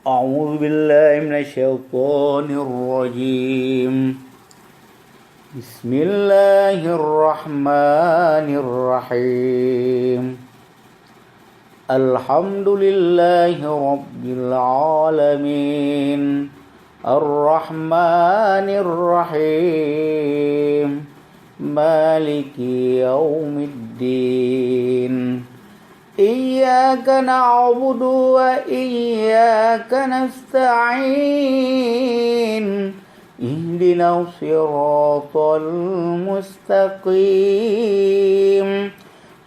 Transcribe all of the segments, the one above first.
أعوذ بالله من الشيطان الرجيم بسم الله الرحمن الرحيم الحمد لله رب العالمين الرحمن الرحيم مالك يوم الدين إياك نعبد وإياك نستعين اهدنا الصراط المستقيم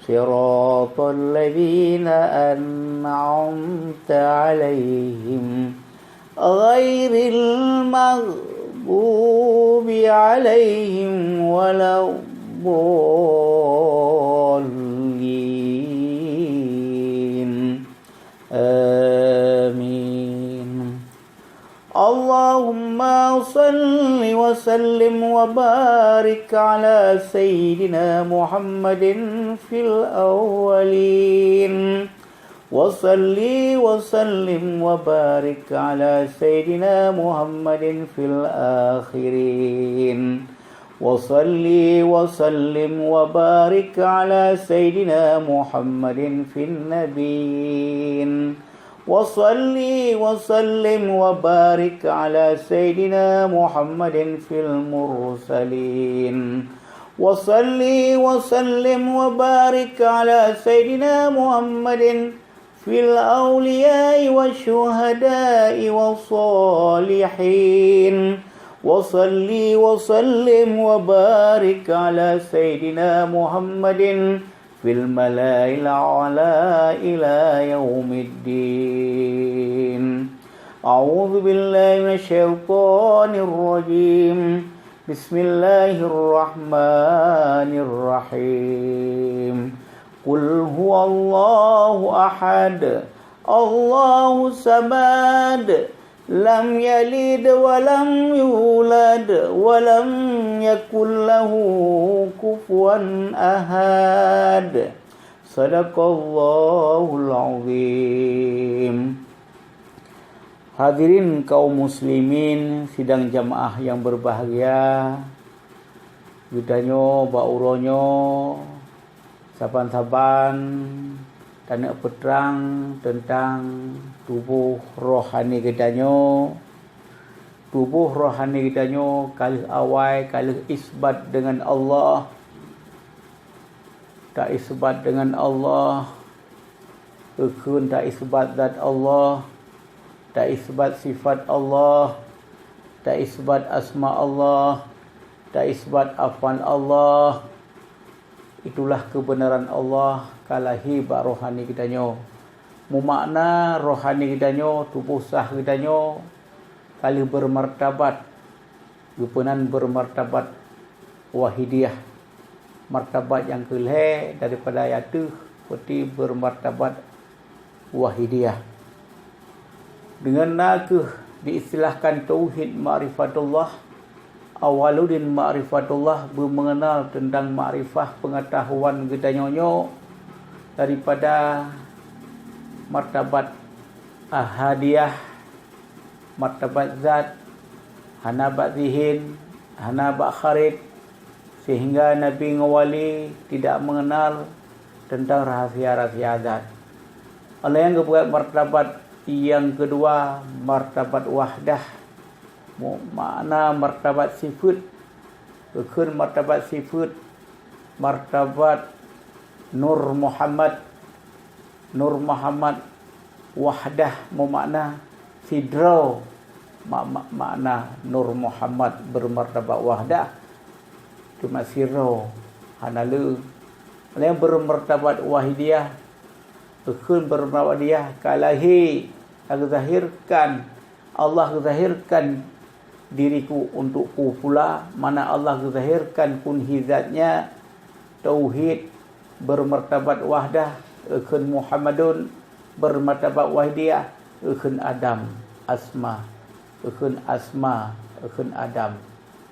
صراط الذين أنعمت عليهم غير المغضوب عليهم ولا الضالين آمين اللهم صل وسلم وبارك على سيدنا محمد في الأولين وصلي وسلم وبارك على سيدنا محمد في الآخرين وصلي وسلم وبارك على سيدنا محمد في النبيين وصلي وسلم وبارك على سيدنا محمد في المرسلين وصلي وسلم وبارك على سيدنا محمد في الأولياء والشهداء والصالحين وصلي وسلم وبارك على سيدنا محمد في الملأ الأعلى إلى يوم الدين أعوذ بالله من الشيطان الرجيم بسم الله الرحمن الرحيم قل هو الله أحد الله الصمد لم يلد ولم يولد ولم يكن له كفوا أحد صدق الله العظيم. Hadirin kaum muslimin sidang jamaah yang berbahagia, yudanyo bauronyo saban-saban tanda peterang tentang tubuh rohani kitanyo. Tubuh rohani kitanyo kalih awal kalih isbat dengan Allah, tak isbat dengan Allah, ukun tak isbat zat Allah, tak isbat sifat Allah, tak isbat asma Allah, tak isbat afan Allah. Itulah kebenaran Allah kalahi bak rohani kitanyo. Mumakna rohani kitanyo, tubuh sah kitanyo kali bermartabat, gupunan bermartabat wahidiyah, martabat yang kelih daripada ayat tu seperti bermartabat wahidiyah. Dengan nakah diistilahkan tauhid ma'rifatullah, awaludin ma'rifatullah, mengenal tentang ma'rifah pengetahuan kita nyonyo daripada martabat ahadiyah, martabat zat, hanabat zihin, hanabat kharid, sehingga Nabi ngawali tidak mengenal tentang rahsia-rahsia zat. Allah yang kebuat martabat yang kedua, martabat wahdah, makna martabat sifat, bukan martabat sifat, martabat Nur Muhammad. Nur Muhammad wahdah memakna sidro, makna Nur Muhammad bermartabat wahdah cuma sirro hanalu. Yang bermartabat wahidiyah, bukan bermartabat dia kalahi aku zahirkan, Allah zahirkan diriku untukku pula, mana Allah zahirkan kun hizatnya tauhid bermartabat wahdah, ukun Muhammadun bermartabat wahdiyah, ukun Adam asma, ukun asma, ukun Adam.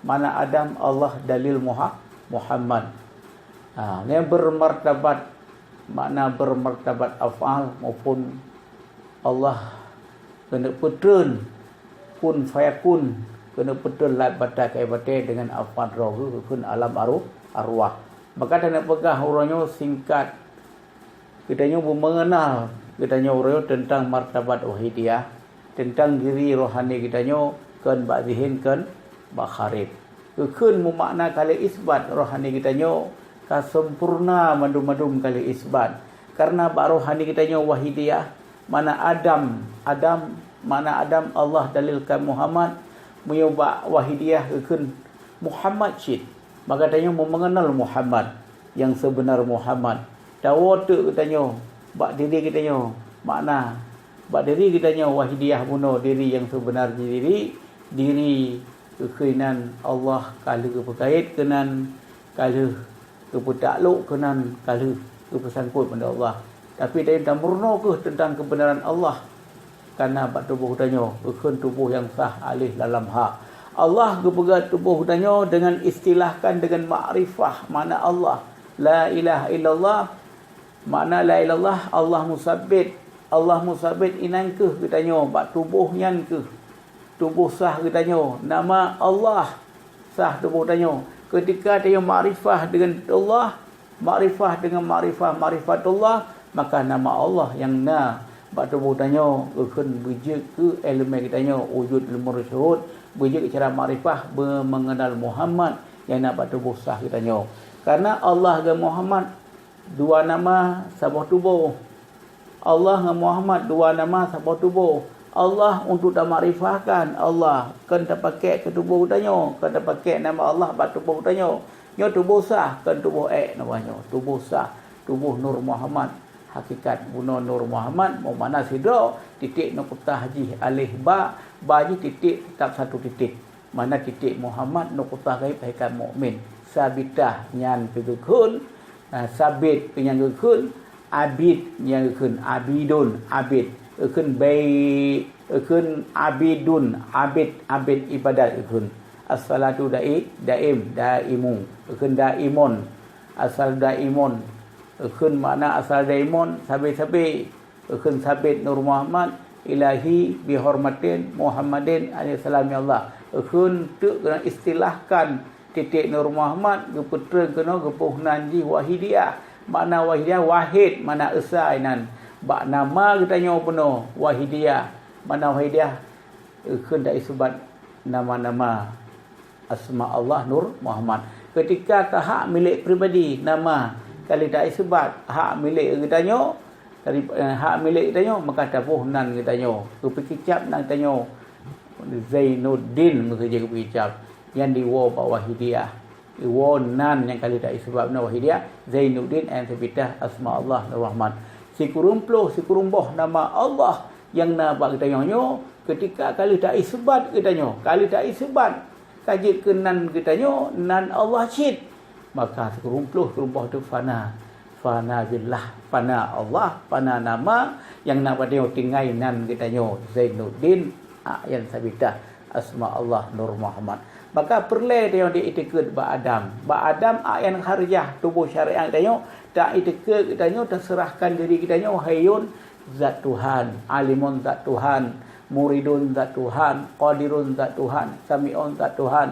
Mana Adam? Allah dalil Muhammad. Yang bermartabat, makna bermartabat af'al maupun Allah kena petun kun fayakun, kena petun lat batai kai batai dengan afan roh kun alam arwah. Maka tak nak pegah orangnya singkat. Kitanya mengenal kitanya orangnya tentang martabat wahidiyah, tentang diri rohani kitanya kan bak zihin kan bak kharib. Keun memakna kali isbat rohani kitanya ka sempurna madum-madum kali isbat. Karena bak rohani kitanya wahidiyah, mana Adam mana Adam Allah dalilkan Muhammad menyubak wahidiyah keun Muhammad cid. Maka tanya mengenal Muhammad yang sebenar Muhammad. Dawa tu katanya bak diri kitanya makna bak diri kitanya wahidiyah bunuh diri yang sebenar diri kekainan Allah kala kepekait kenan kala kepetakluk kenan kala kepesangkut pada Allah. Tapi dia tak murna ke tentang kebenaran Allah, karena bak tubuh katanya keun tubuh yang sah alih dalam hak Allah kepegat tubuh katanya dengan istilahkan dengan makrifah makna Allah. La ilaha illallah makna la ilallah Allah musabbit inan ke katanya bak tubuh nyan ke tubuh sah katanya nama Allah sah tubuh katanya. Ketika dia makrifah dengan Allah, makrifah dengan makrifatullah, maka nama Allah yang na bak tubuh katanya keun bejek ke elemen katanya wujud ilmu syuhud, bejek cara makrifah mengenal Muhammad yang nak bak tubuh sah katanya. Karena Allah dan Muhammad dua nama sebuah tubuh. Allah dan Muhammad dua nama sebuah tubuh. Allah untuk tak makrifahkan Allah kan tak pakai ke tubuh katanya, kan tak pakai nama Allah bak tubuh katanya. Nya tubuh sah kan tubuh namanya. Tubuh sah, tubuh Nur Muhammad. Hakikat guna Nur Muhammad mau mana sidra titik nuqtah haji alif ba haji titik tetap satu titik. Mana titik Muhammad nuqtah gaib hakikat mukmin. Sabitah nyan keun sabit yang keun abid yang keun abidun abid keun bai keun abidun abid ibadat keun as-salatu daimu keun daimun asal daimun keun makna asal daimun sabit keun sabit Nur Muhammad ilahi bihormatin Muhammadin alaihi salam ya Allah keun tu kena istilahkan titik Nur Muhammad gepetreun kena gepuhnan ji wahidiyah. Makna wahidiyah wahid, mana esa inan. Bak nama katanya penuh wahidiyah. Mana wahidiyah keun dak isbat nama-nama asma Allah Nur Muhammad. Ketika ke hak milik pribadi nama kali dak isbat hak milik katanya dari hak milik katanya maka tabuhnan katanya. Kepikicap nang katanya Zainuddin kerja kepikicap yang diwa wahidiyah iwa nan yang kali tak sebabna wahidiyah Zainuddin and sabitah asma Allah Rahman si kurumboh nama Allah yang nabak katanya ketika kali tak isbat katanya kali tak isbat kaji kenan katanya nan Allah cid maka kurumboh tu fana billah fana Allah fana nama yang nabak dia tinggai nan katanya Zainuddin yang sabitah asma Allah Nur Muhammad. Maka perle dia diitikad ba Adam yang harjah tubuh syariah katanya tak itikad katanya terserahkan diri katanya hayyun zat Tuhan, alimun zat Tuhan, muridun zat Tuhan, qadirun zat Tuhan, sami'un zat Tuhan,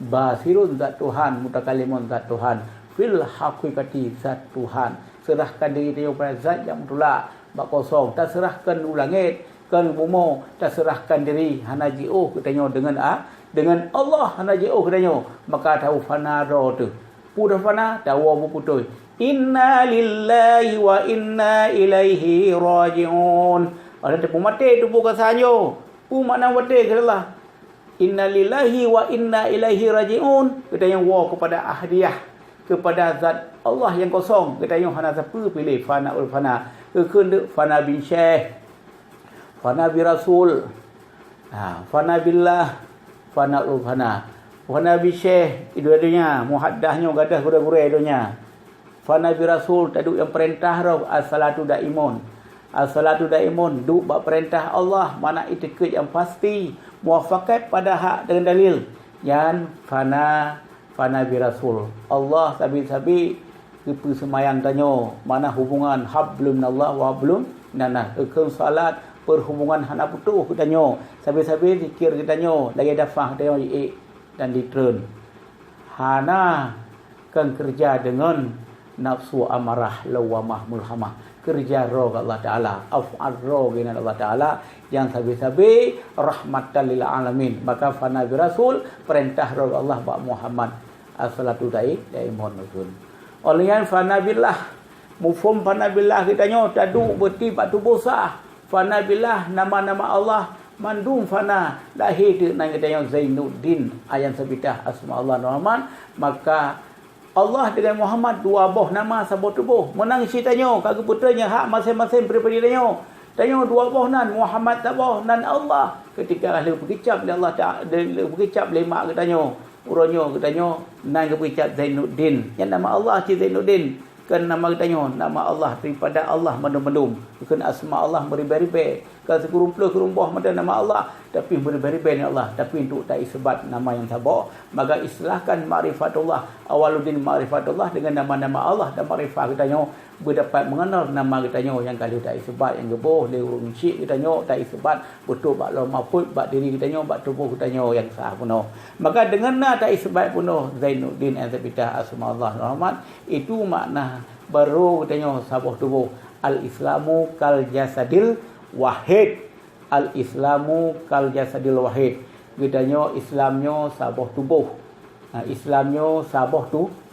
basirun zat Tuhan, mutakalimun zat Tuhan, fil haqiqati zat Tuhan. Serahkan diri dia pada zat yang tolak bak kosong, tak serahkan ulangit kan bumi, tak serahkan diri hanaji'uh katanya dengan Allah hanaji'uh katanya, maka tahu fana ro tu pudah fana tahu buku tu inna lillahi wa inna ilaihi raji'un. Ada tu mati tu bukan sanyo makna mati kelah inna lillahi wa inna ilaihi raji'un katanya wa kepada ahdiyah kepada zat Allah yang kosong katanya hana siapa pilih fana ul fana keun fana bin syekh fana bi rasul fana billah fana ul fana bi syekh dua-duanya muhaddahnya gadah gure-gure dunia fana bi rasul taduk yang perintah roh as-salatu daimun duk bak perintah Allah mana itikad yang pasti muafakat pada hak dengan dalil yang fana bi rasul Allah sabi-sabi kepu semayang tanya mana hubungan hablum Allah wa hablum nana keun salat perhubungan hana putuh katanya sabi-sabi zikir katanya lagi dafah katanya dan ditren hana kan kerja dengan nafsu amarah lawamah mulhamah kerja roh Allah Taala af'al roh dengan Allah Taala yang sabi-sabi rahmatan lil alamin maka fa nabi rasul perintah roh Allah ba Muhammad as-salatu dai mohon nuzul oleh yang fa nabillah mufhum fa nabillah katanya tadu berti batu bosa fa nabillah nama-nama Allah mandum fana lahir nang katanya Zainuddin ayat sabitah asma Allah Rahman maka Allah dengan Muhammad dua boh nama sabot tubuh menang ceritanya kagak putranya hak masing-masing pribadi tanya dua boh nan Muhammad taboh nan Allah ketika ahli berkicap oleh Allah Taala berkicap lima katanya uronyo katanya nan berkicap Zainuddin yang nama Allah Zainuddin kan nama katanya nama Allah daripada Allah mendum-mendum bukan asma Allah beribe-ribe kan sekurumpulah macam nama Allah tapi beribe-ribe ni Allah tapi untuk tak isbat nama yang sabar maka istilahkan ma'rifatullah awaluddin ma'rifatullah dengan nama-nama Allah dan ma'rifah katanya berdapat mengenal nama katanya yang kali tak isbat yang geboh le urung syik katanya tak isbat betul bak lau mafud bak diri katanya bak tubuh katanya yang sah penuh maka dengan tak isbat penuh Zainuddin yang sabitah asma Allah Rahman itu makna baru katanya sabah tubuh al-islamu kal jasadil wahid al-islamu kal jasadil wahid katanya Islamnya sabah tubuh Islamnya sabah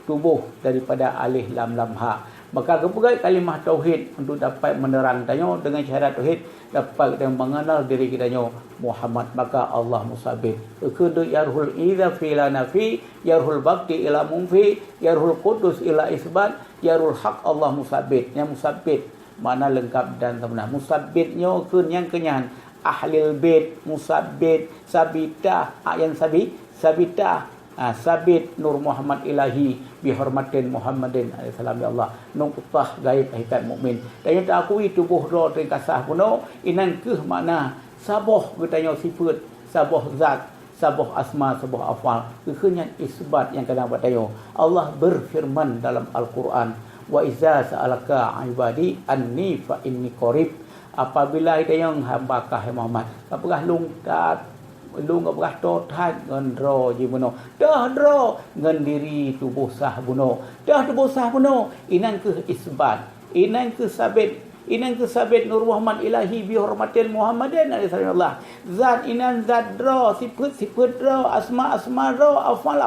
tubuh daripada alif lam lam ha maka kepegai kalimah tauhid untuk dapat menerang tanya dengan syarat tauhid dapat kita mengenal diri kita Muhammad maka Allah musabit kudu yarhul idza fi la nafi yarhul bakti ila munfi yarhul qudus ila isbat yarhul haq Allah musabit yang musabit makna lengkap dan sempurna musabitnya kun yang kenyan ahlil bait musabit sabitah yang sabitah sabit Nur Muhammad ilahi bihormatin Muhammadin alaihi salam ya Allah nuqtah gaib hakikat mukmin dan yang tak akui tubuh roh terkasah puno inan ke makna sabah katanya sifat sabah zat sabah asma sabah afal kekenya isbat yang kadang bertanya Allah berfirman dalam Al-Quran wa iza sa'alaka ibadi anni fa inni qarib apabila itu yang hamba kah Muhammad apakah lungkat lung berah totat ngan ro ji buno dah ro ngan diri tubuh sah buno dah tubuh sah buno inan ke isbat inan ke sabit Nur Muhammad ilahi bi hormatil Muhammadin alaihi salam zat inan zat ro sifat ro asma ro afal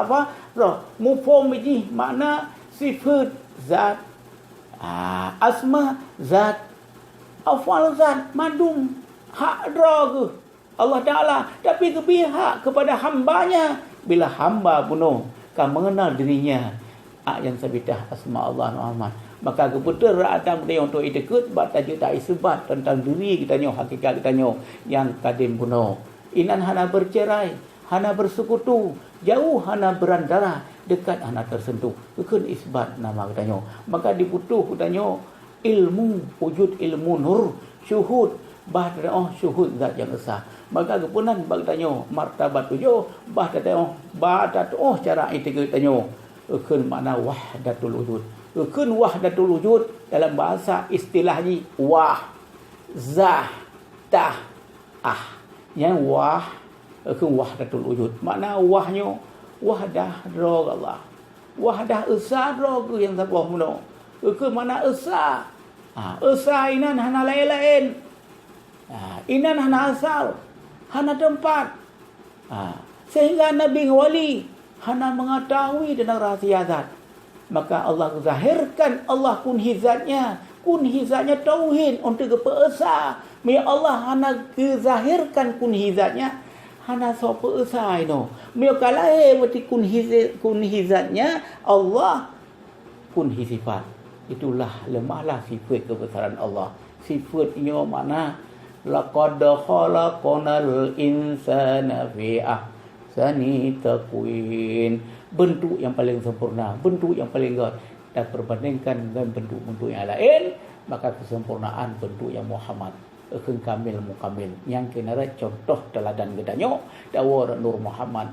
ro mufhum ji makna sifat zat asma zat afal zat madum hak ro ke Allah Ta'ala tapi kepihak kepada hambanya bila hamba bunuh kan mengenal dirinya yang sabitah asma Allah Muhammad maka keputar Adam dia untuk ikut baca tak isbat tentang diri kitanya hakikat kitanya yang kadim bunuh inan hana bercerai hana bersekutu jauh hana berandara dekat hana tersentuh kekun isbat nama kitanya maka dibutuh kitanya ilmu wujud ilmu nur syuhud bahda syuhud zat yang esa maka kepunan bagtanya martabat tujuh bahda cara itu tanya keun makna wahdatul wujud keun wahdatul wujud dalam bahasa istilahnya wah zah tah yang keun wahdatul wujud makna wahnya wahdah roh Allah wahdah esa roh yang sabah muno keun makna esa esa inan hana lain-lain inan hana asal hana tempat sehingga Nabi wali hana mengetahui tentang rahsia zat maka Allah zahirkan Allah kunhizatnya tauhid untuk kepeesa mi Allah hana zahirkan kunhizatnya hana sopo esa ino mi kalahe mati kunhizatnya Allah kunhizifat itulah lemahlah sifat kebesaran Allah sifatnya mana laqad khalaqnal insana fi ahsani taqwim bentuk yang paling sempurna bentuk yang paling gawat dan perbandingkan dengan bentuk-bentuk yang lain maka kesempurnaan bentuk yang Muhammad akan kamil mukamil yang kenara contoh teladan gedanya dawa Nur Muhammad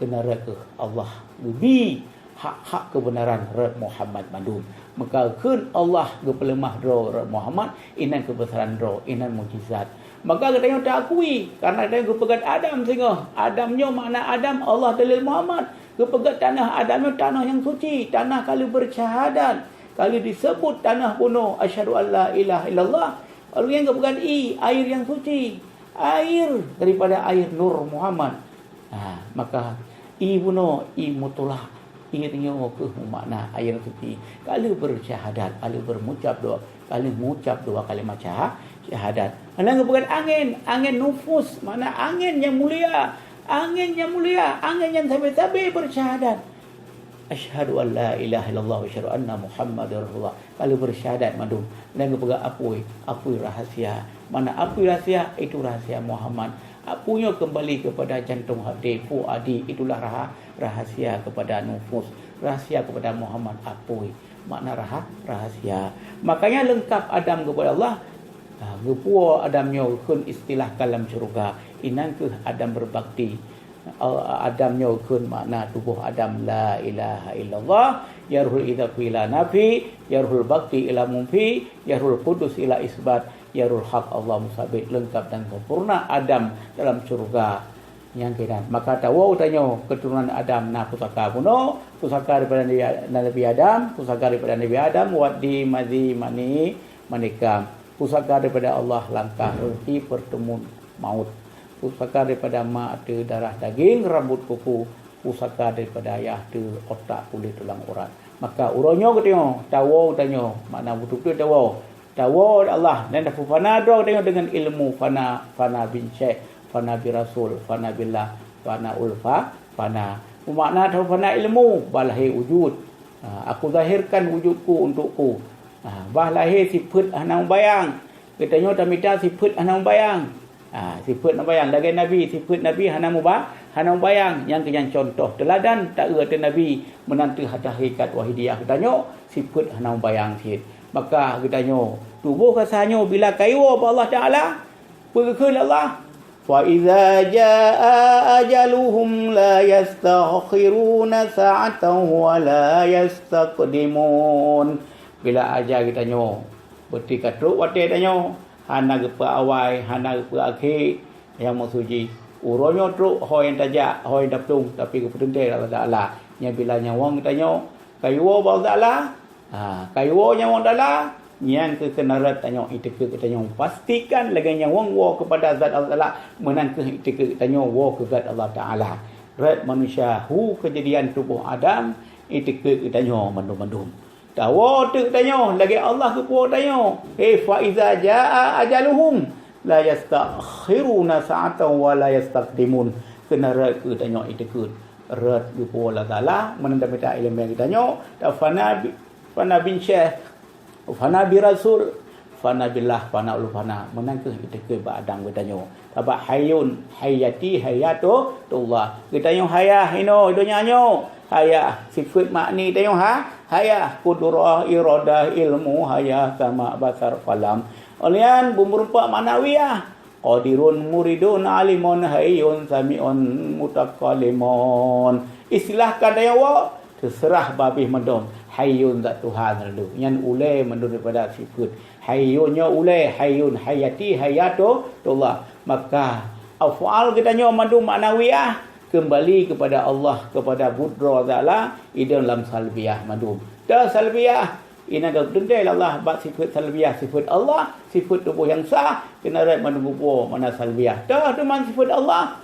kenara ke Allah lebih hak-hak kebenaran Muhammad mandum maka kun Allah gepelemah ro Muhammad inan kebesaran ro inan mukjizat Maka katanya tak akui. Karena dia kepegat Adam sehingga. Adamnya makna Adam, Allah dalil Muhammad. Kepegat tanah Adamnya tanah yang suci. Tanah kali bersyahadat. Kali disebut tanah kuno. Asyhadu an la ilaha illallah. Lalu yang kepegat air yang suci. Air daripada air Nur Muhammad. Maka puno mutulak. Ianya ke makna air suci. Kalau bersyahadat, kalau bermucap dua, kalau mengucap dua kalimat syahadat. Alang bukan angin nufus, mana angin yang mulia, angin yang sampai bersyahadat. Asyhadu an la ilaha illallah wa asyhadu anna Muhammadar Rasulullah. Kalau bersyahadat madum, alang bukan apui rahasia. Mana apui rahasia? Itu rahasia Muhammad. Apunya kembali kepada jantung hati, fuadi, itulah rahasia kepada nufus, rahasia kepada Muhammad apui, makna rahasia. Makanya lengkap Adam kepada Allah. Gepua Adamnya kun istilah kalam syurga. Inang ke Adam berbakti. Adamnya kun makna tubuh Adam la ilaha illallah, yarhul idzaku ila nafi, yarhul bakti ila mumfi, yarhul qudus ila isbat, yarul haq Allah musabit, lengkap dan sempurna Adam dalam surga yang kiran. Maka tahu tanya keturunan Adam na pusaka kuno, pusaka daripada Nabi Adam, pusaka daripada Nabi Adam wadi madhi mani manikam, pusaka daripada Allah langkah rezeki pertemuan maut, pusaka daripada mak ada darah daging rambut kuku, pusaka daripada ayah ada otak kulit tulang urat. Maka uronyo ketengok tahu tanya makna betul-betul tahu Allah dan fana do dengan ilmu fana bin syekh, fana bi rasul, fana billah, fana ulfa, fana. Makna tahu fana ilmu balahi wujud. Aku zahirkan wujudku untukku. Balahi sifat hanang bayang. Katanya tamita sifat hanang bayang. Sifat hanang bayang lagi nabi sifat nabi hanang bayang yang contoh teladan tak ada nabi menantu hakikat wahidiyah. Katanya sifat hanang bayang sikit. Maka katanya tubuh kasanya bila kaiwa Allah Taala pergi Allah fa iza jaa ajaluhum la yastakhiruna sa'atan wa la yastaqdimun. Bila ajal katanya berarti katruk wate tanya hana gepa awai hana gepa akhir yang maksuji uronyo truk hoi tajak hoi daptung tapi kepenting Allah Taala nya bila nyawang katanya kaiwa Allah Taala kaiwo nyawang dala yang kekenarat tanya itu katanya pastikan lagi nyawang wa kepada zat Allah Taala menan ke itu katanya wa ke zat Allah Taala rat manusia hu kejadian tubuh Adam itu katanya mandum-mandum tahu tu katanya lagi Allah ke puak tanya fa iza jaa ajaluhum la yastakhiruna sa'atan wa la yastaqdimun kenarat katanya itu rat ke puak Allah Taala menan minta ilmu katanya fana bin syekh, fana bi rasul, fana billah, fana ul fana. Menangkah kita ke badang bertanya. Tabak hayun, hayati, hayato, Allah. Bertanya hayah, dunia nyo. Hayah, sifat makni, tanya hayah, kudurah, iradah, ilmu, hayah, sama basar, falam. Olian, bumurumpak manawiyah. Qadirun, muridun, alimun, hayun, sami'un, mutakalimun. Istilahkan tanya terserah babih mendom. Hayyun zat Tuhan lalu yang ulai menurut daripada sifat hayyunnya ulai hayyun hayati hayato Allah. Maka afal katanya mandu maknawiyah kembali kepada Allah kepada budra taala dalam salbiyah mandu dah salbiyah ina dah dendai Allah bab sifat salbiyah sifat Allah sifat tubuh yang sah kena rat mandu bubu mana salbiyah dah dengan sifat Allah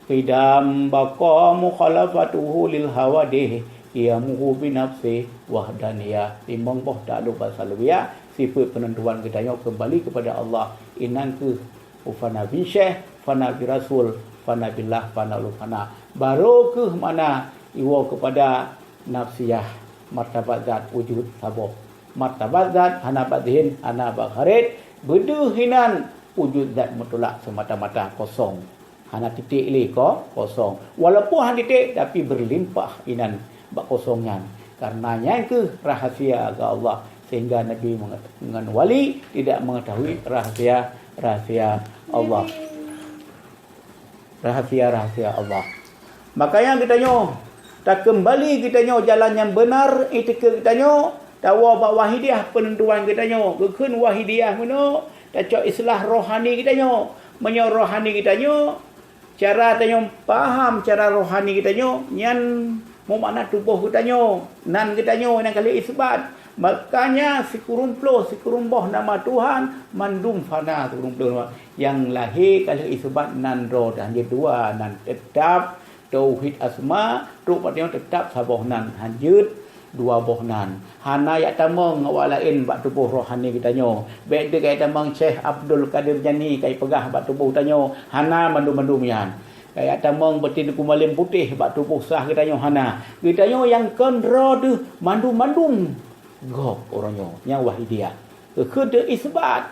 qidam baqa mukhalafatuhu lil hawadih iamuhu binafsi wahdaniyah timbang boh tak ada pasal dia sifat penentuan katanya kembali kepada Allah inan ke fana bin syekh fana bi rasul fana billah fana lu fana baru ke mana iwa kepada nafsiyah martabat zat wujud sabab martabat zat hana badhin hana bakharit beduhinan wujud zat mutlak semata-mata kosong hana titik li kosong walaupun hana titik tapi berlimpah inan bak kosongnya karenanya itu rahasia agama Allah sehingga Nabi dengan wali tidak mengetahui rahasia Allah rahasia Allah. Makanya kita nyo tak kembali kita nyo jalan yang benar itu kita nyo tawa bak wahidiyah penentuan kita nyo keun wahidiyah meno tak cok islah rohani kita nyo. Menyo rohani kita nyo, cara kita nyo faham cara rohani kita nyo, nyan mau makna tubuh kita nyo, nan kita nyo yang kali isbat. Makanya sikurumboh nama Tuhan mandum fana sikurumpoh yang lahir kali isbat nan ro dan dia dua nan tetap tauhid asma tu patio tetap saboh nan hanjut dua boh nan hana ya tamong walain bak tubuh rohani kita nyo bek de kai tamong Syekh Abdul Qadir Jani kai pegah bak tubuh kita nyo hana mandum-mandum yan kai tamong betin kumalim putih bak tubuh sah kita nyo hana kita nyo yang kendro tu mandum-mandum gop orangnya yang wahidiyah kode isbat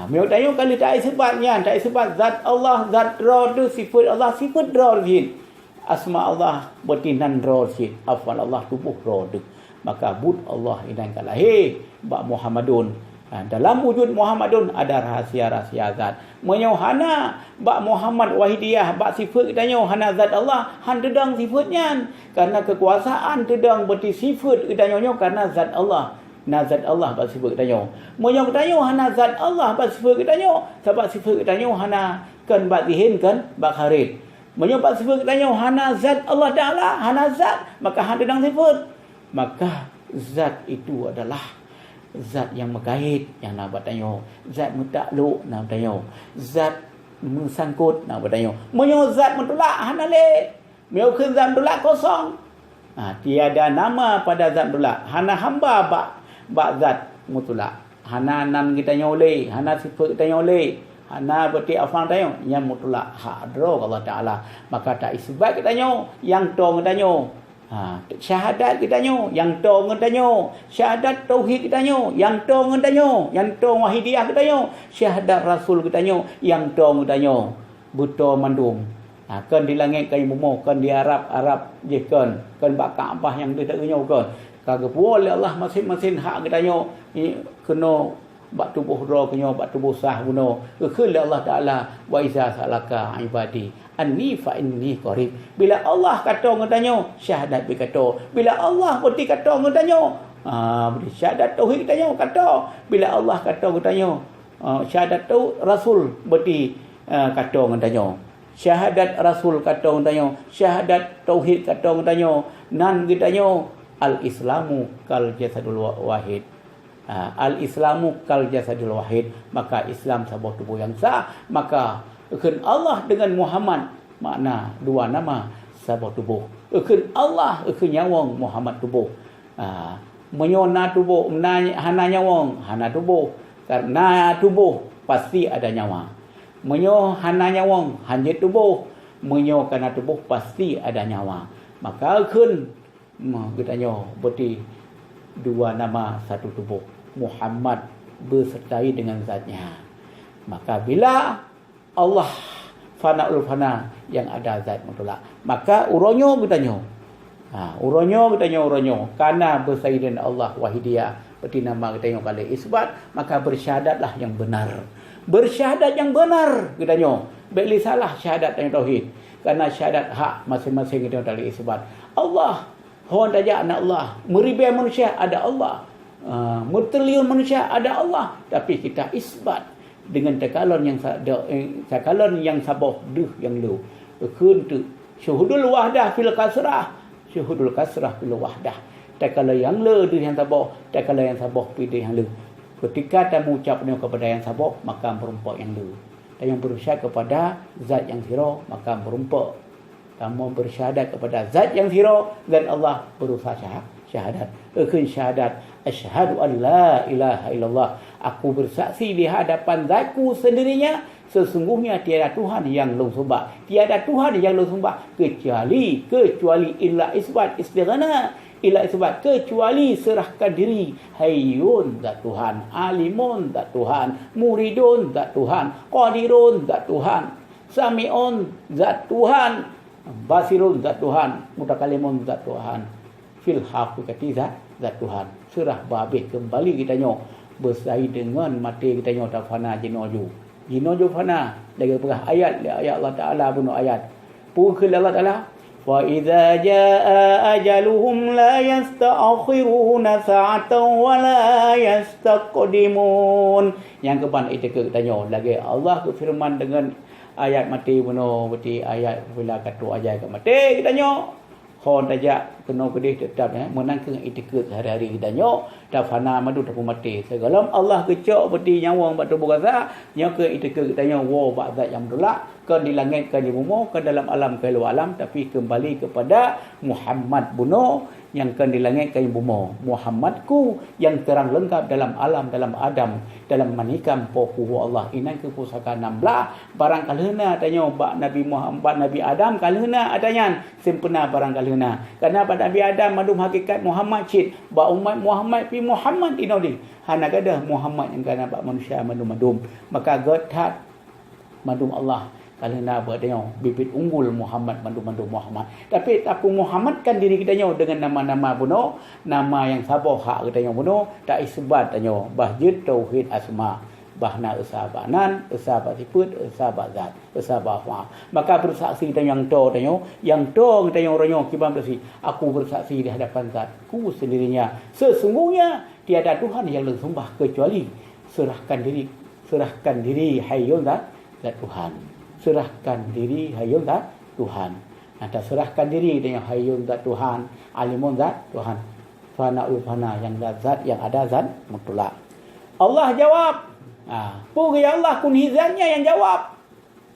meu tayo kali tak isbatnya tak isbat zat Allah zat ra tu sifat Allah sifat ra din asma Allah betinan ra din afal Allah tubuh ra tu maka bud Allah idan kalahi ba Muhammadun dalam wujud Muhammadun ada rahsia-rahsia zat menyohana ba Muhammad wahidiyah ba sifat kita nyo hana zat Allah han dedang sifatnya karena kekuasaan dedang berti sifat kita nyo karena zat Allah na zat Allah ba sifat kita nyo menyo kita nyo hana zat Allah ba sifat kita nyo sebab sifat kita nyo hana kan ba dihin kan ba kharit menyo ba sifat kita nyo hana zat Allah Taala hana zat maka han dedang sifat maka zat itu adalah zat yang mengkait yang nak bertanya zat mutakluk nak bertanya zat mengsangkut nak bertanya menyo zat mentolak hanale meu keun zat mentolak kosong tiada nama pada zat mentolak hana hamba bak zat mentolak hana nan kita nyole hana sifat kita nyole hana berti afang tanya yang mentolak hadro Allah Taala maka tak isbat kita nyo yang tong kita nyo syahadat kita nyo yang tong kita nyo syahadat tauhid kita nyo yang tong kita nyo yang tong wahidiyah kita nyo syahadat rasul kita nyo yang tong kita nyo buto mandum kan di langit kan mumo kan di Arab je kan bak Kaabah yang dia tak nyo kan kagak boleh Allah masing-masing hak kita nyo kena bak tubuh roh kenyo bak tubuh sah buno keul Allah Taala wa iza salaka ibadi anni fa inni qarib bila Allah kata ngetanyo syahadat bi kata bila Allah berti kata ngetanyo berti syahadat tauhid kita kata bila Allah kata ngetanyo syahadat tu rasul berti kata ngetanyo syahadat rasul kata ngetanyo syahadat tauhid kata ngetanyo nan ngetanyo al islamu kal jasadul wahid al-islamu kal jasadil wahid maka Islam sebuah tubuh yang sah maka akan Allah dengan Muhammad makna dua nama sebuah tubuh akan Allah akan nyawang Muhammad tubuh menyona tubuh hana nyawang hana tubuh karena tubuh pasti ada nyawa menyo hana nyawang hanya tubuh menyo karena tubuh pasti ada nyawa maka akan kita nyo berarti dua nama satu tubuh Muhammad bersertai dengan zatnya maka bila Allah fanaul fana yang ada zat mutolak maka uronyo bertanya uronyo karena bersaing dengan Allah wahidiyah berarti nama kita yang kali isbat maka bersyahadatlah yang benar bersyahadat yang benar kita nyo beli salah syahadat yang tauhid karena syahadat hak masing-masing kita kali isbat Allah hon saja anak Allah meribai manusia ada Allah bertriliun manusia ada Allah tapi kita isbat dengan takalon yang saboh yang lu keun tu syuhudul wahdah fil kasrah fil wahdah takalon yang lu yang saboh takalon yang saboh pilih yang lu ketika kamu ucapnya kepada yang saboh maka berumpak yang lu dan yang bersyahadat kepada zat yang zero maka berumpak kamu bersyahadat kepada zat yang zero dan Allah berusaha syahadat akan syahadat asyhadu an la ilaha illallah aku bersaksi di hadapan zatku sendirinya sesungguhnya tiada Tuhan yang lu sembah tiada Tuhan yang lu sembah kecuali illa isbat istighna illa isbat kecuali serahkan diri hayyun zat Tuhan alimun zat Tuhan muridun zat Tuhan qadirun zat Tuhan sami'un zat Tuhan basirun zat Tuhan mutakalimun zat Tuhan fil haqiqati zat Tuhan serah babih kembali kita nyo bersaing dengan mati kita nyo tak fana jinoju fana dari perah ayat Allah Taala bunuh ayat pukul Allah Taala فإذا جاء أجلهم لا يستأخرون ساعة ولا يستقدمون. Yang kepan itu tanya lagi Allah berfirman dengan ayat mati bunuh berarti ayat bila kata ayat mati kita tanya hon tajak kena kedih tetap menang ke itikut hari-hari kita nyok dah fana madu dah mati segala Allah kecok berarti nyawa batu berasa nyok ke itikut kita nyok wa ba'da yang dolak ke di langit ke di bumi ke dalam alam ke luar alam tapi kembali kepada Muhammad bunuh yang ke di langit ke di bumi Muhammadku yang terang lengkap dalam alam dalam Adam dalam manikam pokuhu Allah inan ke pusaka 16 barang kalena tanya bak Nabi Muhammad Nabi Adam kalena adanya sempena barang kalena karena pada Nabi Adam madum hakikat Muhammad cid bak umat Muhammad pi Muhammad inodi hana gadah Muhammad yang kana bak manusia madum maka godhat madum Allah kalena bertanya bibit unggul Muhammad mandu Muhammad tapi aku Muhammadkan diri kita nyo dengan nama-nama buno nama yang sabah hak kita nyo buno tak isbat tanya bahjud tauhid asma bahna usabanan usabat sifat usabat zat usabat fa maka bersaksi kita yang kita nyo ronyo kibam bersih aku bersaksi di hadapan zatku sendirinya sesungguhnya tiada Tuhan yang disembah kecuali serahkan diri hayyun zat Tuhan serahkan diri hayyun zat Tuhan. Atau serahkan diri dengan hayyun zat Tuhan, alimun zat Tuhan. Fana'ul fana yang zat yang ada zat mutlak. Allah jawab. Pun ya Allah kun hizatnya yang jawab.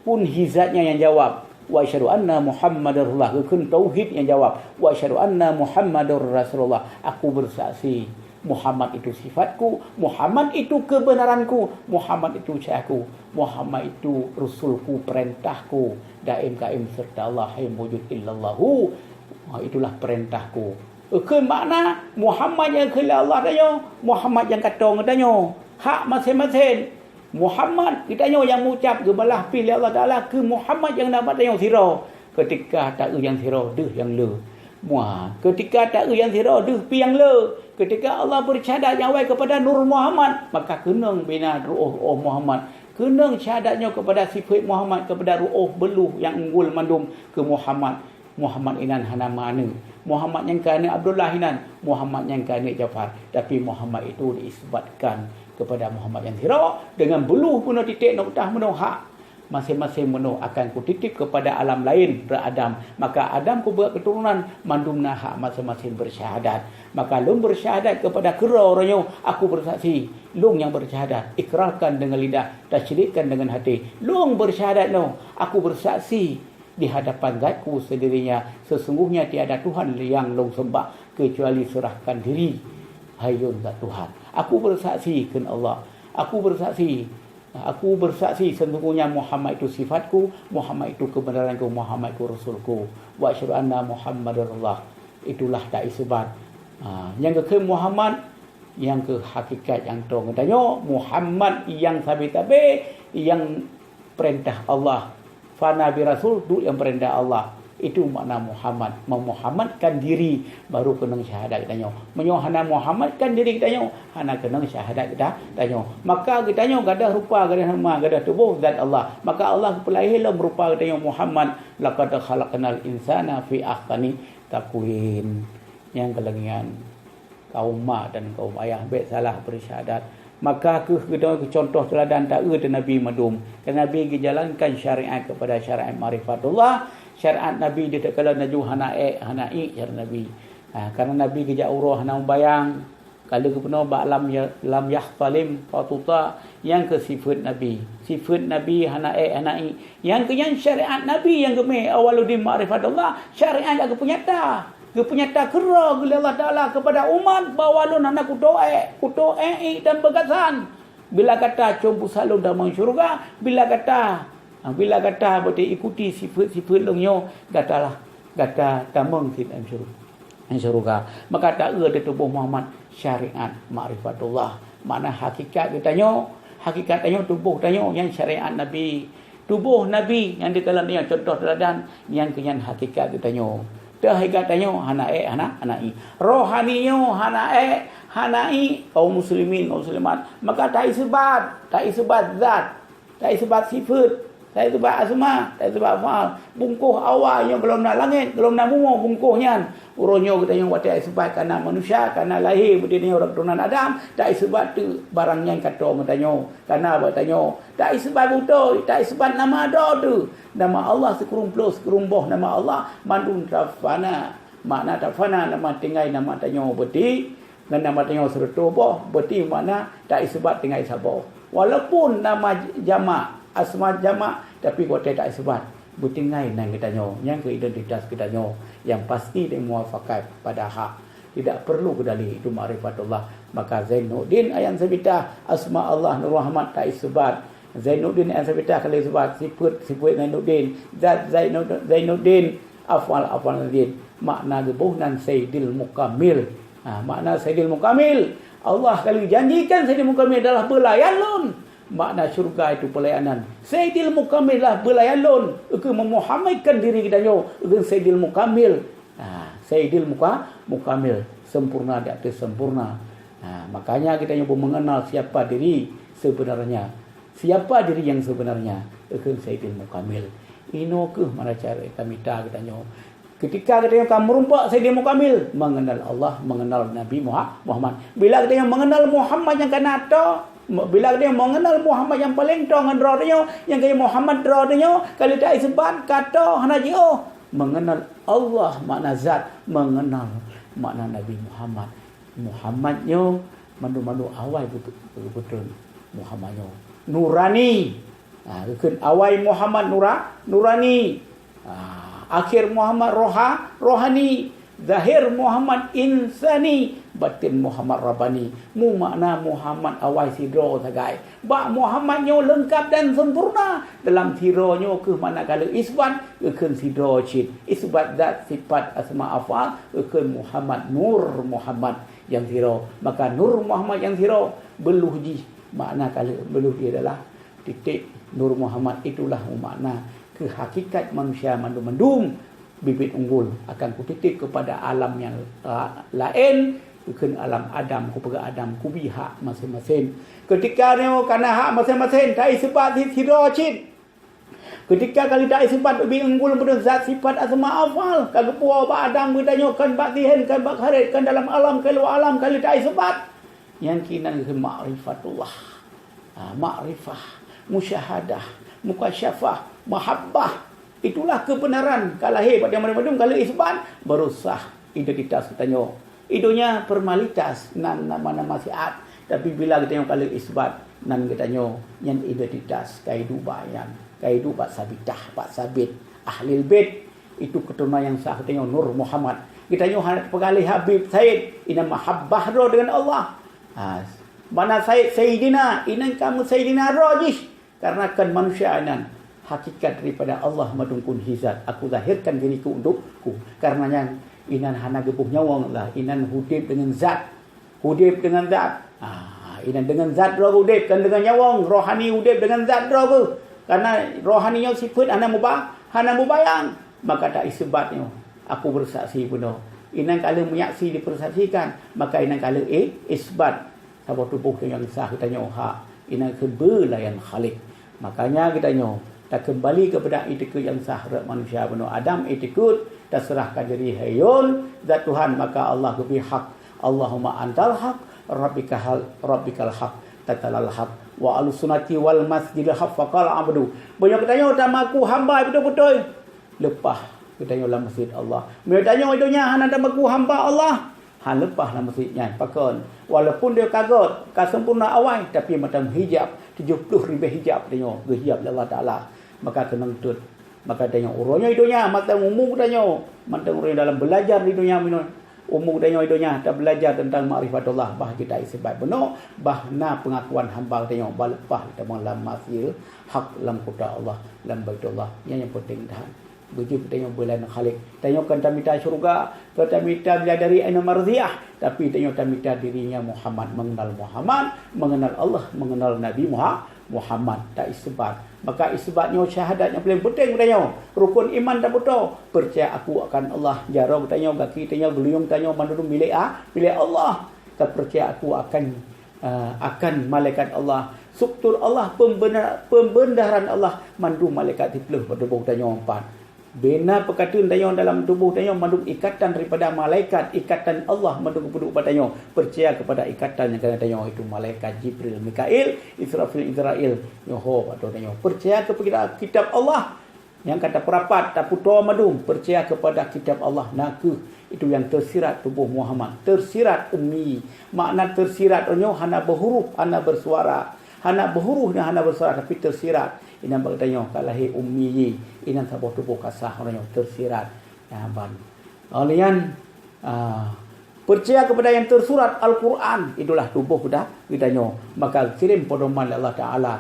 Pun hizatnya yang jawab. Wa asyhadu anna Muhammadar Rasulullah. Kun tauhid yang jawab. Wa asyhadu anna Muhammadar Rasulullah. Aku bersaksi Muhammad itu sifatku, Muhammad itu kebenaranku, Muhammad itu cahaku, Muhammad itu rasulku, perintahku, daim kaim serta Allah yang wujud illallahu. Itulah perintahku. Ke makna Muhammad yang ke Allah tanya, Muhammad yang kata tanya, hak masing-masing. Muhammad kita tanya yang mengucap gebalah pilih Allah Taala ke Muhammad yang dapat tanya sira. Ketika tak yang sira deh yang le. Ketika tak yang sira deh pi yang le. Ketika Allah bersyahadat yang awal kepada Nur Muhammad, maka kenang bina ruh Muhammad. Kenang syahadatnya kepada sifat Muhammad, kepada ruh beluh yang unggul mandum ke Muhammad. Muhammad inan hana mana. Muhammad yang kana Abdullah inan. Muhammad yang kana Jafar. Tapi Muhammad itu diisbatkan kepada Muhammad yang sira dengan beluh penuh titik noktah penuh hak. Masing-masing menu akan kutitip kepada alam lain beradam. Maka Adam ku buat keturunan mandumna hak masing-masing bersyahadat. Maka lung bersyahadat kepada kera orangnya aku bersaksi. Lung yang bersyahadat ikrarkan dengan lidah, tasydikkan dengan hati. Lung bersyahadat no aku bersaksi di hadapan zatku sendirinya sesungguhnya tiada Tuhan yang lung sembah kecuali serahkan diri hayyun zat Tuhan. Aku bersaksi kan Allah. Aku bersaksi sesungguhnya Muhammad itu sifatku, Muhammad itu kebenaranku, Muhammad itu rasulku. Wa asyhadu anna Muhammadar Rasulullah. Itulah tak isbat. Yang ke Muhammad, yang ke hakikat yang tong tanya Muhammad yang sabit-sabit yang perintah Allah. Fa nabi rasul tu yang perintah Allah. Itu makna Muhammad. Memuhammadkan diri baru kena syahadat kita tanya. Hana Muhammadkan diri kita tanya, hana kena syahadat kita tanya. Maka kita tanya gadah rupa, gadah nama, gadah tubuh zat Allah. Maka Allah pelahirlah berupa kita tanya Muhammad. Laqad khalaqnal insana fi ahsani taqwim. Yang kelengian kaum mak dan kaum ayah baik salah bersyahadat. Maka kita contoh teladan tak Nabi madum. Kerana Nabi dijalankan syariat kepada syariat marifatullah. Syariat Nabi dia tak kala naju hanai syariat Nabi. Karena Nabi kerja urah hana bayang kalau ke penuh ba lam yahtalim fatuta yang ke sifat Nabi hanai yang ke yang syariat Nabi yang keme awaludin ma'rifatullah syariat agak penyata kera gila Allah Taala kepada umat bawalun anak kutoe dan bagasan bila kata compu salun dalam syurga bila kata berarti ikuti sifat-sifat longnya kata tamang dalam syurga. Maka tak ada tubuh Muhammad syariat ma'rifatullah. Makna hakikat tanya tubuh tanya yang syariat Nabi. Tubuh Nabi yang dikalan yang contoh teladan yang kenyan hakikat tanya. Hakikat tanya hanai. Rohaninya hanai kaum muslimin kaum muslimat. Maka tak isbat zat, tak isbat sifat. Tak sebab asma, tak sebab faal. Bungkuh awalnya belum nak langit, belum nak bumi bungkuhnya. Urunyo kita yang watak sebab kerana manusia, kerana lahir berdiri orang keturunan Adam, tak sebab tu barangnya yang kata bertanya. Kerana bertanya, tak sebab betul, tak sebab nama ada tu. Nama Allah sekurung plus, sekurung boh nama Allah mandun tafana. Makna tafana nama tinggal nama tanya berti, dan nama tanya serta boh, berti makna tak sebab tinggal sabah. Walaupun nama jamak, asma jamak, tapi kota tak sebab bertinggai nang kita nyo yang ke identitas kita nyo yang pasti dan muafakat pada hak, tidak perlu kedali itu ma'rifatullah. Maka Zainuddin ayat sabita asma Allah Nur Rahmat tak sebab Zainuddin ayat sabita kalau sebab sifat Zainuddin zat Zainuddin afal din makna gebuhnan Sayyidil Mukamil. Makna Sayyidil Mukamil Allah kalau janjikan Sayyidil Mukamil adalah belayan lun. Makna syurga itu pelayanan. Sayyidil Mukamil lah belayan ke memuhammadkan diri kita nyo ke Sayyidil Mukamil. Sayyidil Mukamil sempurna di atas sempurna. Makanya kita nyo mengenal siapa diri sebenarnya. Siapa diri yang sebenarnya ke Sayyidil Mukamil. Ino ke mana cara kami kita nyo. Ketika kita yang merumpak Sayyidil Mukamil, mengenal Allah, mengenal Nabi Muhammad. Bila kita yang mengenal Muhammad yang kanata, bila dia mengenal Muhammad yang paling tongan rohnya, yang kaya Muhammad rohnya, kalau tak sebab kata hanaji mengenal Allah makna zat, mengenal makna Nabi Muhammad. Muhammadnya mandu-mandu awal betul Muhammadnya nurani. Kan awal Muhammad nurani. Akhir Muhammad rohani. Zahir Muhammad insani, batin Muhammad Rabbani. Mu makna Muhammad awal sidro sagai. Ba Muhammadnya lengkap dan sempurna. Dalam sironya ke mana kalau isbat ke sidro cid. Isbat zat sifat asma afal ke Muhammad Nur Muhammad yang siro. Maka Nur Muhammad yang siro beluhji. Makna kalau beluhji adalah titik Nur Muhammad, itulah makna ke hakikat manusia mandum-mandum. Bibit unggul akan kutitik kepada alam yang lain, ke alam Adam, kepada Adam kubi hak masing-masing. Ketika ni kerana hak masing-masing tak sebab hidrocid. Ketika kali tak sebab bibit unggul pada zat sifat asma afal, kagepua ba Adam bertanya kan bak dihen kan bak kharit kan dalam alam keluar alam kali tak sebab yang kinan ke ma'rifatullah. Ma'rifah, musyahadah, mukasyafah, mahabbah. Itulah kebenaran. Kalau lahir pada mana-mana, kalau isbat baru sah identitas kita nyo. Idonya formalitas nan nama-nama siat. Tapi bila kita nyo kalau isbat nan kita nyo yang identitas kaidu bayan, kaidu bak sabitah, bak sabit, ahlil bait. Itu keturunan yang sah kita nyo Nur Muhammad. Kita nyo pegalih Habib Said, ina mahabbah ro dengan Allah. Mana Sayyidina, inan kamu Sayyidina Rajih. Karena kan manusia nan hakikat daripada Allah madungkun hizat. Aku zahirkan diriku untukku. Karenanya inan hana gebuh nyawang lah. Inan hudib dengan zat. Hudib dengan zat. Inan dengan zat roh hudib kan dengan nyawang. Rohani hudib dengan zat roh. Karena rohaninya sifat hana mubayang. Maka tak isbatnya. Aku bersaksi benar. Inan kala menyaksi dipersaksikan. Maka inan kala isbat. Sabah tubuh yang sah kita nyoha. Inan kebelayan khalik. Makanya kita nyoha. Tak kembali kepada etika yang sah manusia benar Adam etikut tak serahkan diri hayul zat Tuhan. Maka Allah lebih hak. Allahumma antal haq rabbikal haq tatalal haq wa al-sunnati wal masjidil haq faqal abdu. Banyak tanya tamaku hamba betul-betul lepah kita dalam masjid Allah. Mereka tanya itunya hana tamaku hamba Allah han lepah dalam masjidnya pakon. Walaupun dia kagot sempurna awal tapi macam hijab 70,000 hijab dia hijab Allah Taala. Maka kena tut. Maka tanya urangnya idonya mata umum tanya mata orang dalam belajar di dunia minum umum tanya idonya tak belajar tentang ma'rifatullah bah kita isbat benar bahna pengakuan hamba tanya balepah dalam masjid hak dalam kota Allah dalam baitullah yang penting dah begitu tanya bulan khalik tanya kan tamita syurga tamita bidadari aina marziah tapi tanya tamita dirinya Muhammad mengenal Allah mengenal Nabi Muhammad tak isbat. Maka isbatnya syahadat yang paling penting bertanya. Rukun iman tak betul. Percaya aku akan Allah. Jarang bertanya, kaki tanya, geluyung tanya, mandudum milik Allah. Tak percaya aku akan malaikat Allah. struktur Allah, pembenaran Allah mandum malaikat dipeleh pada tubuh danyo empat. Bina perkataan danyo dalam tubuh danyo mandum ikatan daripada malaikat, ikatan Allah mandum penduduk badanyo. Percaya kepada ikatan yang kena danyo itu malaikat Jibril, Mikail, Israfil, Israel, nyoho pada danyo. Percaya kepada kitab Allah yang kata perapat tak putua madum. Percaya kepada kitab Allah naku itu yang tersirat tubuh Muhammad, tersirat ummi. Makna tersirat onyo hana berhuruf, hana bersuara, hana berhuruf dan hana bersuara tapi tersirat. Ina bertanya kalahi ummi ina sabah tubuh kasah onyo tersirat ya ban. Alian percaya kepada yang tersurat Al-Quran, itulah tubuh kita nyo. Maka kirim pedoman Allah Taala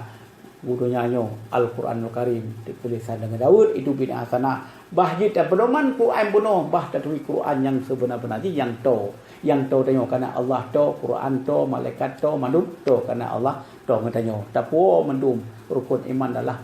budunya nyo Al-Quranul Karim ditulisan dengan Daud itu bin Hasanah. Bahjid dan pedoman Quran bunuh bah tatwi Quran yang sebenar-benarnya yang to tanya karena Allah to, Quran to, malaikat to, mandum to karena Allah to ngatanya. Tapuo mandum rukun iman adalah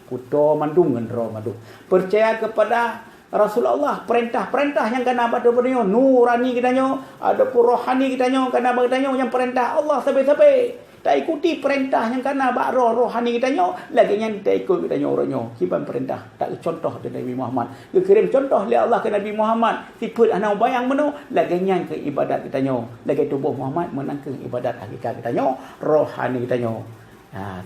puto mandum ngendro mandum. Percaya kepada Rasulullah, perintah-perintah yang kena pada beliau nurani kitanya, ada pun rohani kitanya kena bertanya yang perintah Allah sampai-sampai. Tak ikuti perintah yang kena bak rohani kitanya, lagi yang tak ikut kitanya orangnya. Kiban perintah tak contoh dari Nabi Muhammad. Dia kirim contoh oleh Allah ke Nabi Muhammad. Siput anak bayang meno, lagi yang ke ibadat kitanya. Lagi tubuh Muhammad menangkan ibadat hakikat kitanya, rohani kitanya.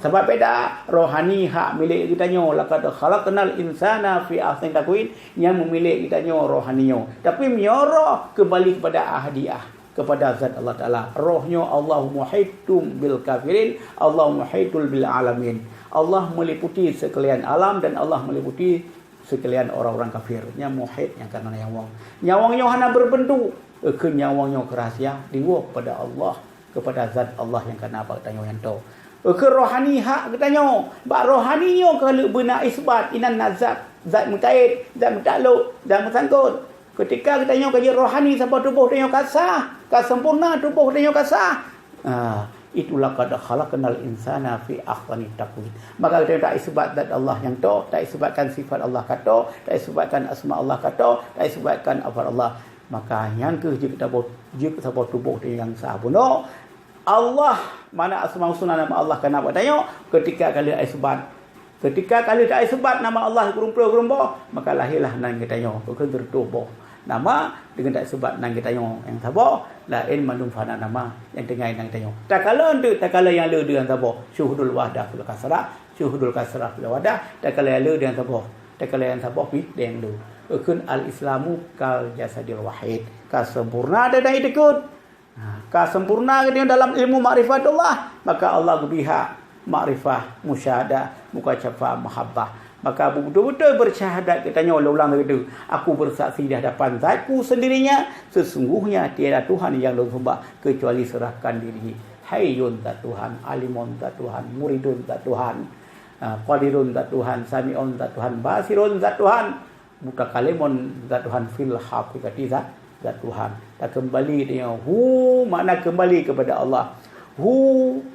Sebab beda rohani hak milik kitanya. Laqad khalaqnal insana fi ahsani taqwim, yang memilih kitanya rohaninya. Tapi miara kembali kepada ahadiah, kepada zat Allah Ta'ala. Rohnya Allah muhaitum bil kafirin, Allah muhaitul bil alamin. Allah meliputi sekalian alam dan Allah meliputi sekalian orang-orang kafir. Yang muhait yang karena nyawang. Nyawangnya hana berbentuk. Ke nyawangnya kerahasia diwa kepada Allah, kepada zat Allah yang karena apa tanya yang tahu. Ke rohani hak katanya. Bak rohaninya kalau benar isbat inan nazat, zat mengkait, zat mentakluk, zat mengsangkut. Ketika kita tanya kaji rohani sampai tubuh dia kasah, sempurna tubuh dia kasah. Itulah qad khalaqnal insana fi ahsani taqwim. Maka kita tak isbat zat Allah yang to, tak isbatkan sifat Allah kata, tak isbatkan asma Allah kata, tak isbatkan apa Allah. Maka yang ke jika kita tubuh dia yang sah bunuh Allah, mana asma husna nama Allah kena buat tanya ketika kali isbat. Ketika kali tak isbat nama Allah gerumpa, maka lahirlah nang kita tanya ke tubuh. Nama dengan tak sebab nang kita tanya yang sabar lain mandum fana nama yang tengah nang tanya. Tak kala yang le dengan sabar syuhudul wahdah fil kasrah, syuhudul kasrah fil wahdah, tak kala yang le dengan sabar. Tak kala yang sabar pi deng lu. Ukun al-islamu kal jasadil wahid. Ka sempurna dan ikut. Ka sempurna dalam ilmu ma'rifatullah, maka Allah berpihak makrifah, musyahadah, mukacafah, mahabbah. Maka betul-betul bersyahadat katanya ulang itu. Aku bersaksi di hadapan zatku sendirinya, sesungguhnya tiada Tuhan yang disembah kecuali serahkan diri. Hayyun zat Tuhan, alimun zat Tuhan, muridun zat Tuhan, qadirun zat Tuhan, sami'un zat Tuhan, basirun zat Tuhan, mutakalimun zat Tuhan, fil haqiqati zat Tuhan. Tak kembali dia makna kembali kepada Allah.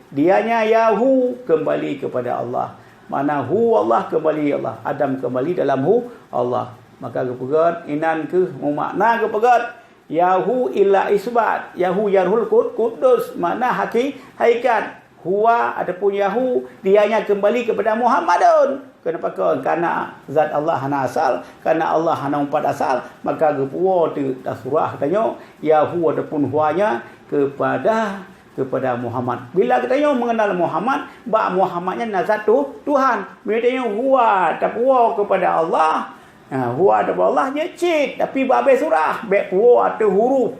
Dianya Yahu kembali kepada Allah. Mana Allah kembali Allah. Adam kembali dalam Allah. Maka kepegat inan ke makna kepegat Yahu illa isbat. Yahu yarhul kudus. Makna hakikat. Huwa adapun Yahu dianya kembali kepada Muhammadun. Kenapa kau? Karena zat Allah hana asal, karena Allah hana empat asal, maka kepuo tu surah katanya Yahu adapun huanya kepada Muhammad. Bila kita mengenal Muhammad, bak Muhammadnya nazat tu Tuhan. Bila kita huwa tapuo kepada Allah, huwa kepada Allah dia cik, tapi bak surah, bak puo atau huruf.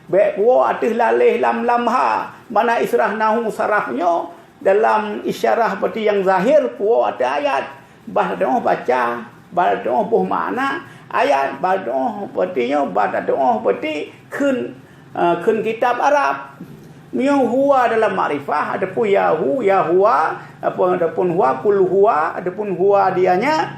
Bak puo atau lalih lam ha. Mana israh nahu sarafnya dalam isyarah seperti yang zahir puo ada ayat. Bah doa baca, bah doa buh makna ayat, bah doa sepertinya bah doa seperti kun kitab Arab. Yang huwa dalam makrifah, adapun Yahu, Yahuwa, adapun huwa, kul huwa, adapun huwa dianya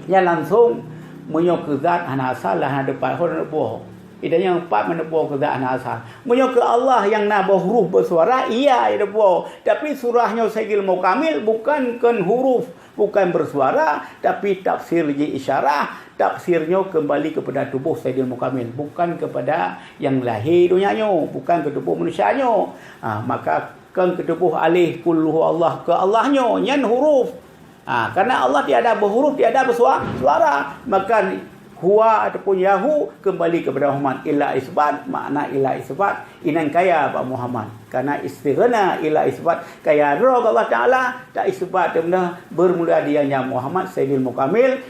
yang langsung menyok zat hana asal lah depan huruf buah. Idanya empat menebuh ke zat hana asal. Menyok ke Allah yang na huruf bersuara, iya ada buah. Tapi surahnya Sayyidil Mukamil bukan kan huruf, bukan bersuara, tapi tafsir isyarah. Tafsirnya kembali kepada tubuh Sayyidil Mukamil, bukan kepada yang lahir dunianya, bukan ke tubuh manusianya. Maka kan ketubuh alih kulluhu Allah ke Allahnya nyan huruf. Karena Allah tiada berhuruf, tiada bersuara, maka huwa ataupun yahu kembali kepada Muhammad. Ila isbat, makna ila isbat inan kaya Pak Muhammad, karena istighna ila isbat kaya roh Allah Ta'ala tak isbat benda bermula dianya Muhammad Sayyidil Mukamil.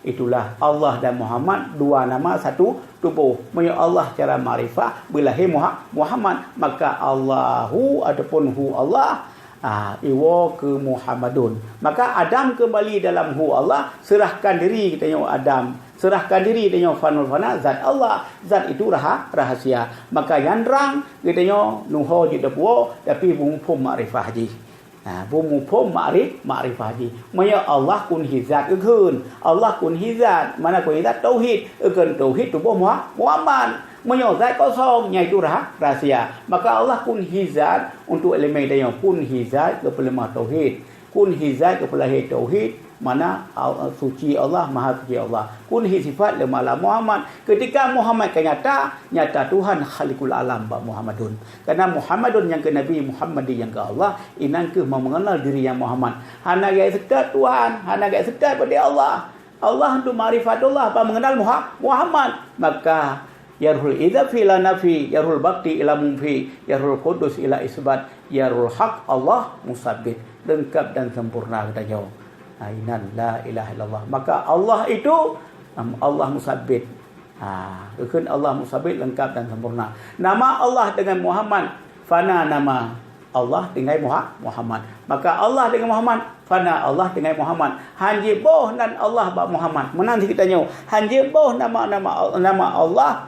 Itulah Allah dan Muhammad, dua nama satu tubuh. Maksudnya Allah cara ma'rifah bilahi Muhammad, maka Allahu ataupun hu Allah iwa ke Muhammadun. Maka Adam kembali dalam hu Allah, serahkan diri katanya Adam, serahkan diri katanya fanul fana zat Allah, zat itu rahasia. Maka yandrang katanya nuho je depo tapi bungpum ma'rifah je. Bumupum ma'rifah je. Maya Allah kun hizat ukun, Allah kun hizat, mana kun hizat tauhid, ukun tauhid tubuh Muhammad. Maya zat kosong, nya itu rahasia. Maka Allah kun hizat untuk elemen dia kun hizat kepada tauhid. Kun hizat kepada tauhid, mana suci Allah, maha suci Allah. Kun sifat lemala Muhammad. Ketika Muhammad nyata Tuhan Khaliqul Alam Pak Muhammadun. Karena Muhammadun yang ke Nabi, Muhammadi yang ke Allah, inan ke mau mengenal diri yang Muhammad. Hana gaya sekat Tuhan, hana gaya sekat pada Allah. Allah untuk ma'rifatullah, apa mengenal Muhammad. Maka yarhul idzafi ila nafi, yarhul bakti ila mumfi, yarhul qudus ila isbat, yarhul haq Allah musabbit. Lengkap dan sempurna katanya. Inan la ilaha illallah. Maka Allah itu Allah musabbit. Bukan Allah musabbit lengkap dan sempurna. Nama Allah dengan Muhammad, fana nama Allah dengan Muhammad. Maka Allah dengan Muhammad, fana Allah dengan Muhammad. Hanji boh nan Allah ba Muhammad. Menanti kitanya. Hanji boh nama Allah.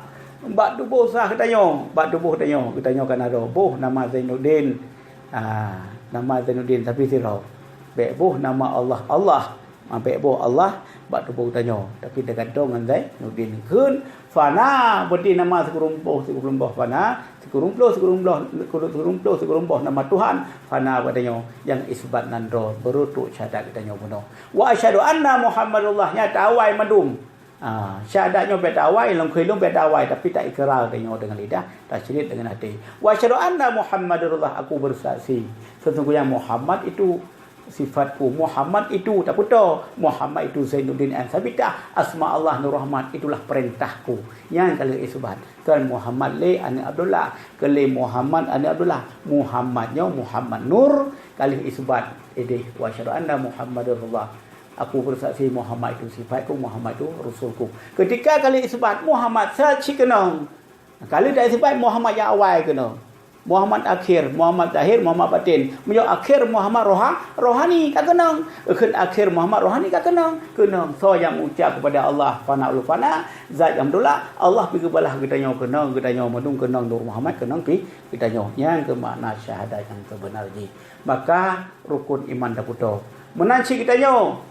Bak tubuh sah katanya. Bak tubuh katanya. Katanya kan ada boh nama Zainuddin. Nama Zainuddin tapi sirau. Bebo nama Allah. Bebo Allah bak tubuh tanya. Tapi dekat dengan Zainuddin kun fana berarti nama sekurumpuh fana, sekurumpuh nama Tuhan fana katanya yang isbat nandro berutuk syahadat katanya puno. Wa asyhadu anna Muhammadullah nya tawai madum. Syahadatnya betawai, lengkilung betawai tapi tak ikrar dengan lidah, tak syirik dengan hati. Wa asyhadu anna Muhammadullah, aku bersaksi sesungguhnya Muhammad itu sifatku, Muhammad itu tak betul, Muhammad itu Zainuddin Ansabitah, asma Allah Nur Rahmat, itulah perintahku. Yang kali isbat Tuan Muhammad le ani Abdullah, kali Muhammad ani Abdullah, Muhammadnya Muhammad Nur, kali isbat idih wa asyhadu anna Muhammadullah, aku bersaksi Muhammad itu sifatku, Muhammad itu rasulku. Ketika kali isbat Muhammad saci kenang, kali dah isbat Muhammad yang awal kenang, Muhammad akhir, Muhammad zahir, Muhammad batin. Menyo akhir Muhammad rohani ka kenang. Akhir akhir Muhammad rohani ka kenang. So yang ucap kepada Allah fana ul fana, zat yang betulah Allah pi kebalah kitanya kenang, kitanya madung kenang Nur Muhammad kenang pi kitanya yang ke makna syahadat yang sebenarnya. Maka rukun iman dah puto. Menanci kitanya.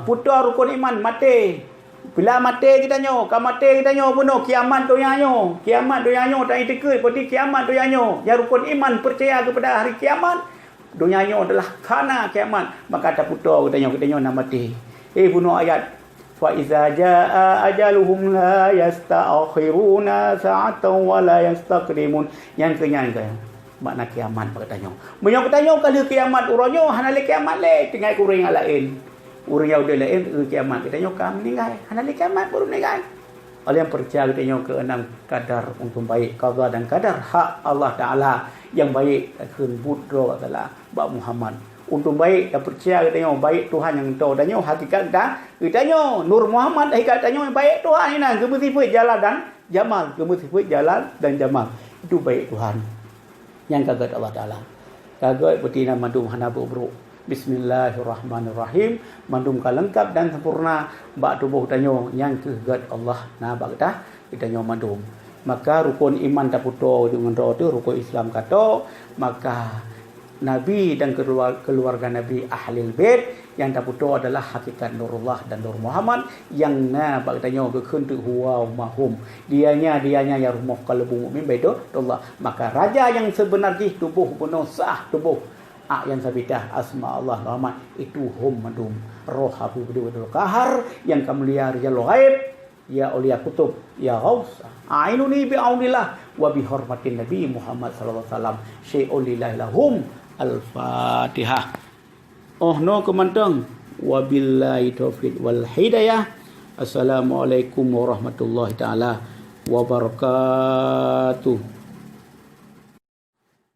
Puto rukun iman mati. Bila mati kitanya, mati kitanya bunuh kiamat doyanyo. Kiamat doyanyo tak itikut seperti kiamat doyanyo. Yang rukun iman percaya kepada hari kiamat. Doyanyo adalah kana kiamat. Maka tak putar kitanya nak mati. Bunuh ayat. Fa iza jaa ajaluhum la yasta'khiruna sa'atan wa la yastaqdimun. Yang kenyang makna kiamat katanya. Menyok katanya kalau kiamat uranyo hanale kiamat le tinggal kuring lain. Orang yang udah lain kiamat kita nyokam meninggal, hanya kiamat baru meninggal. Oleh yang percaya kita nyok keenam kadar untuk baik qada dan kadar hak Allah Taala yang baik akan budro adalah Bak Muhammad. Untuk baik dan percaya kita nyok baik Tuhan yang tahu dan nyok hakikat kita nyok Nur Muhammad hakikat kita nyok baik Tuhan ini gemusifat jalan dan jamal, gemusifat jalan dan jamal itu baik Tuhan yang kaget Allah Taala. Kaget betina mandum hana buruk. Bismillahirrahmanirrahim. Mandum ka lengkap dan sempurna bak tubuh tanyo yang kegat Allah na bak kita nyo mandum. Maka rukun iman tak puto dengan doa tu rukun Islam kata, maka Nabi dan keluarga Nabi Ahlul Bait yang tak puto adalah hakikat Nurullah dan Nur Muhammad yang na bak kita nyo keun tu huwa mahum. Dianya ya rumah qalbu mukmin baitu Allah. Maka raja yang sebenarnya tubuh penuh sah tubuh yang sabitah asma Allah Rahmat itu hum madum roh abu bidul kahar yang kemuliaan rijal ghaib ya auliya kutub, ya ghaus, a'inuni bi'aunillah wa bihormatin Nabi Muhammad sallallahu alaihi wasallam, syai'un lillahi lahum. Al-Fatihah. Oh no kemanteng. Wabillahi taufiq wal hidayah. Assalamualaikum warahmatullahi taala wabarakatuh.